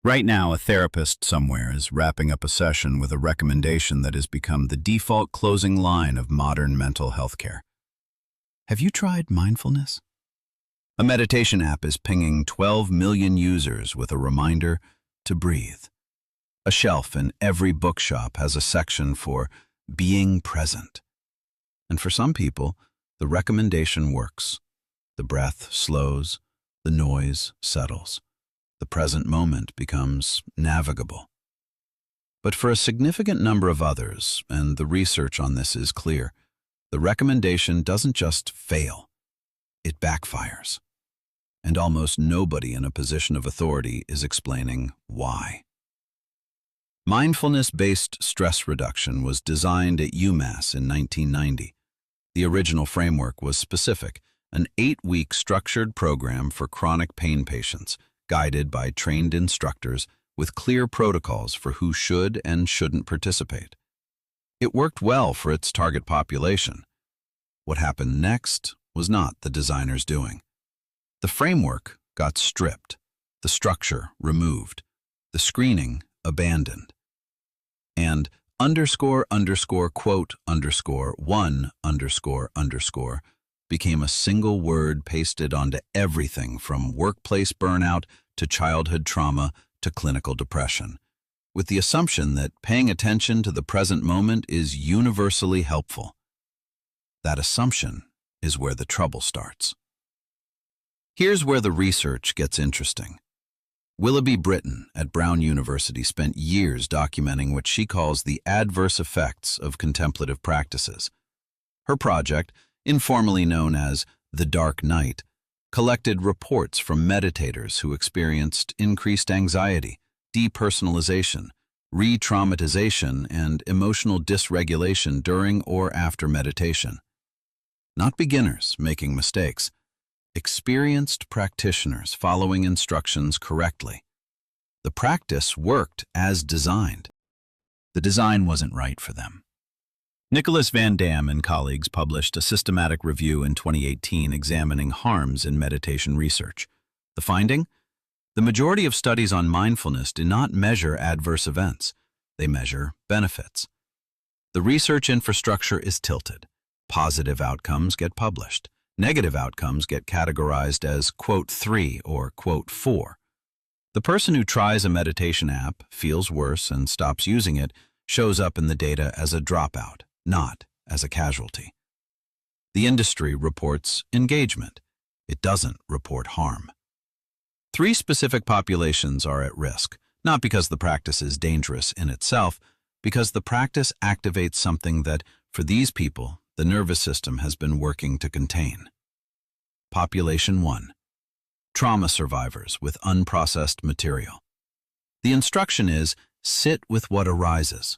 Right now, a therapist somewhere is wrapping up a session with a recommendation that has become the default closing line of modern mental health care. Have you tried mindfulness? A meditation app is pinging 12 million users with a reminder to breathe. A shelf in every bookshop has a section for being present. And for some people, the recommendation works. The breath slows, the noise settles. The present moment becomes navigable. But for a significant number of others, and the research on this is clear, the recommendation doesn't just fail, it backfires. And almost nobody in a position of authority is explaining why. Mindfulness-based stress reduction was designed at UMass in 1990. The original framework was specific, an 8-week structured program for chronic pain patients, guided by trained instructors with clear protocols for who should and shouldn't participate. It worked well for its target population. What happened next was not the designer's doing. The framework got stripped, the structure removed, the screening abandoned. And __quote_1__ became a single word pasted onto everything from workplace burnout to childhood trauma to clinical depression, with the assumption that paying attention to the present moment is universally helpful. That assumption is where the trouble starts. Here's where the research gets interesting. Willoughby Britton at Brown University spent years documenting what she calls the adverse effects of contemplative practices. Her project, informally known as the Dark Night, collected reports from meditators who experienced increased anxiety, depersonalization, re-traumatization, and emotional dysregulation during or after meditation. Not beginners making mistakes, experienced practitioners following instructions correctly. The practice worked as designed. The design wasn't right for them. Nicholas Van Dam and colleagues published a systematic review in 2018 examining harms in meditation research. The finding? The majority of studies on mindfulness do not measure adverse events. They measure benefits. The research infrastructure is tilted. Positive outcomes get published. Negative outcomes get categorized as quote 3 or quote 4. The person who tries a meditation app, feels worse, and stops using it shows up in the data as a dropout, not as a casualty. The industry reports engagement. It doesn't report harm. 3 specific populations are at risk, not because the practice is dangerous in itself, because the practice activates something that, for these people, the nervous system has been working to contain. Population 1. Trauma survivors with unprocessed material. The instruction is, sit with what arises.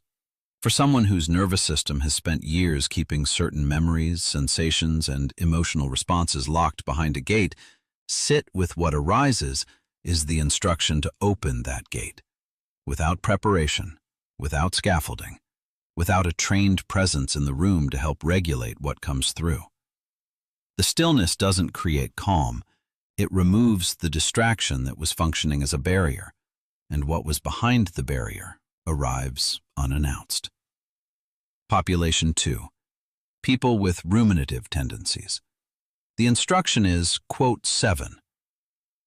For someone whose nervous system has spent years keeping certain memories, sensations, and emotional responses locked behind a gate, sit with what arises is the instruction to open that gate. Without preparation, without scaffolding, without a trained presence in the room to help regulate what comes through. The stillness doesn't create calm. It removes the distraction that was functioning as a barrier, and what was behind the barrier arrives unannounced. Population 2. People with ruminative tendencies. The instruction is, quote 7.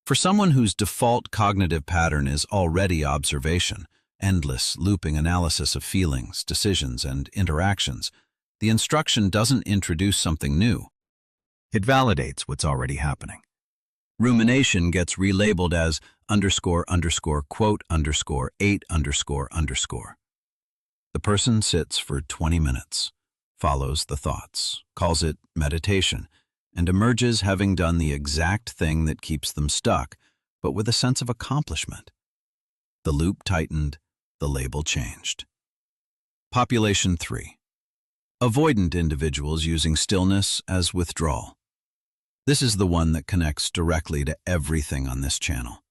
For someone whose default cognitive pattern is already observation, endless, looping analysis of feelings, decisions, and interactions, the instruction doesn't introduce something new. It validates what's already happening. Rumination gets relabeled as __quote_8__. The person sits for 20 minutes, follows the thoughts, calls it meditation, and emerges having done the exact thing that keeps them stuck, but with a sense of accomplishment. The loop tightened, the label changed. Population 3. Avoidant individuals using stillness as withdrawal. This is the one that connects directly to everything on this channel.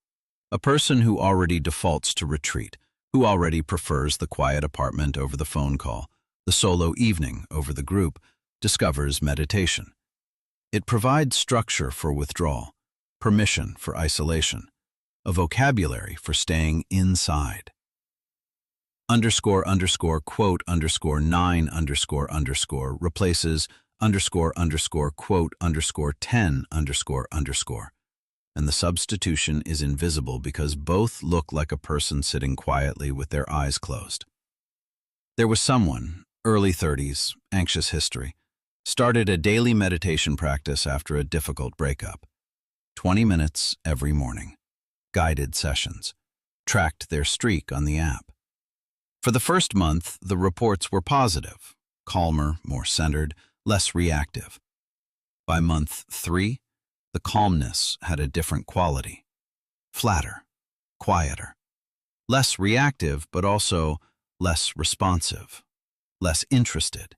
A person who already defaults to retreat, who already prefers the quiet apartment over the phone call, the solo evening over the group, discovers meditation. It provides structure for withdrawal, permission for isolation, a vocabulary for staying inside. Underscore underscore quote underscore 9 underscore underscore replaces underscore underscore quote underscore 10 underscore underscore, and the substitution is invisible because both look like a person sitting quietly with their eyes closed. There was someone, early 30s, anxious history, started a daily meditation practice after a difficult breakup. 20 minutes every morning. Guided sessions. Tracked their streak on the app. For the first month, the reports were positive, calmer, more centered, less reactive. By month 3, the calmness had a different quality. Flatter, quieter. Less reactive, but also less responsive, less interested.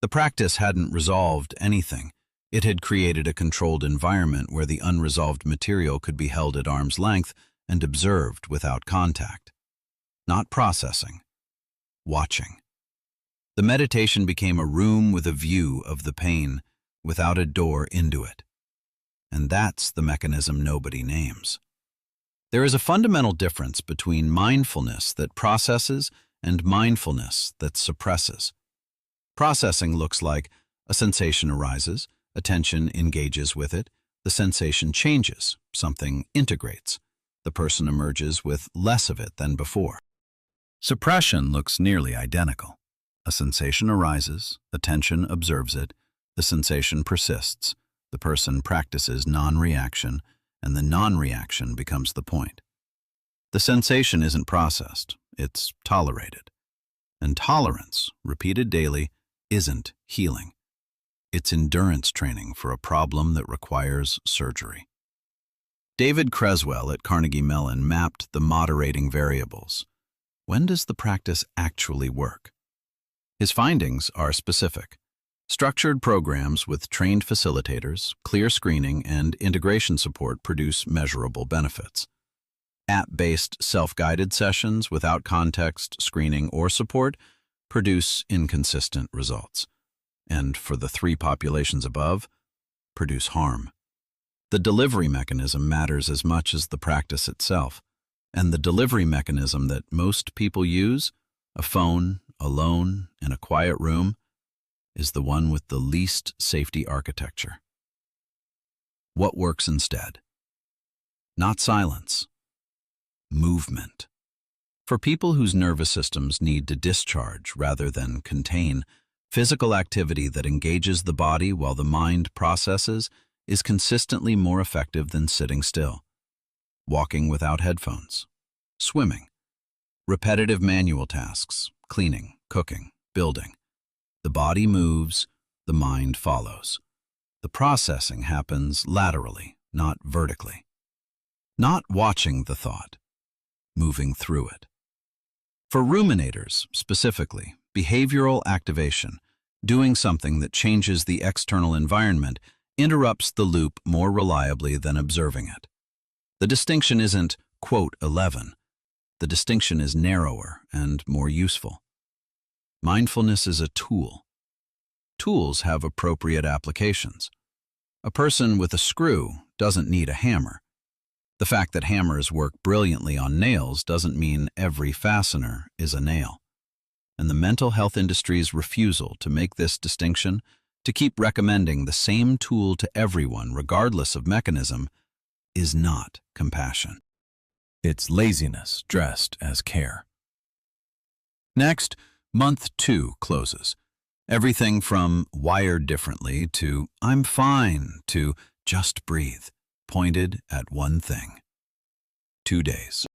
The practice hadn't resolved anything. It had created a controlled environment where the unresolved material could be held at arm's length and observed without contact. Not processing, watching. The meditation became a room with a view of the pain without a door into it. And that's the mechanism nobody names. There is a fundamental difference between mindfulness that processes and mindfulness that suppresses. Processing looks like a sensation arises, attention engages with it, the sensation changes, something integrates, the person emerges with less of it than before. Suppression looks nearly identical. A sensation arises, attention observes it, the sensation persists, the person practices non-reaction, and the non-reaction becomes the point. The sensation isn't processed, it's tolerated. And tolerance, repeated daily, isn't healing. It's endurance training for a problem that requires surgery. David Creswell at Carnegie Mellon mapped the moderating variables. When does the practice actually work? His findings are specific. Structured programs with trained facilitators, clear screening, and integration support produce measurable benefits. App-based self-guided sessions without context, screening, or support produce inconsistent results. And for the 3 populations above, produce harm. The delivery mechanism matters as much as the practice itself. And the delivery mechanism that most people use, a phone, alone, in a quiet room, is the one with the least safety architecture. What works instead? Not silence. Movement. For people whose nervous systems need to discharge rather than contain, physical activity that engages the body while the mind processes is consistently more effective than sitting still. Walking without headphones, swimming, repetitive manual tasks, cleaning, cooking, building. The body moves, the mind follows. The processing happens laterally, not vertically. Not watching the thought, moving through it. For ruminators, specifically, behavioral activation, doing something that changes the external environment, interrupts the loop more reliably than observing it. The distinction isn't, quote, 11. The distinction is narrower and more useful. Mindfulness is a tool. Tools have appropriate applications. A person with a screw doesn't need a hammer. The fact that hammers work brilliantly on nails doesn't mean every fastener is a nail. And the mental health industry's refusal to make this distinction, to keep recommending the same tool to everyone regardless of mechanism, is not compassion. It's laziness dressed as care. Next, month 2 closes. Everything from wired differently to I'm fine to just breathe, pointed at one thing. 2 days.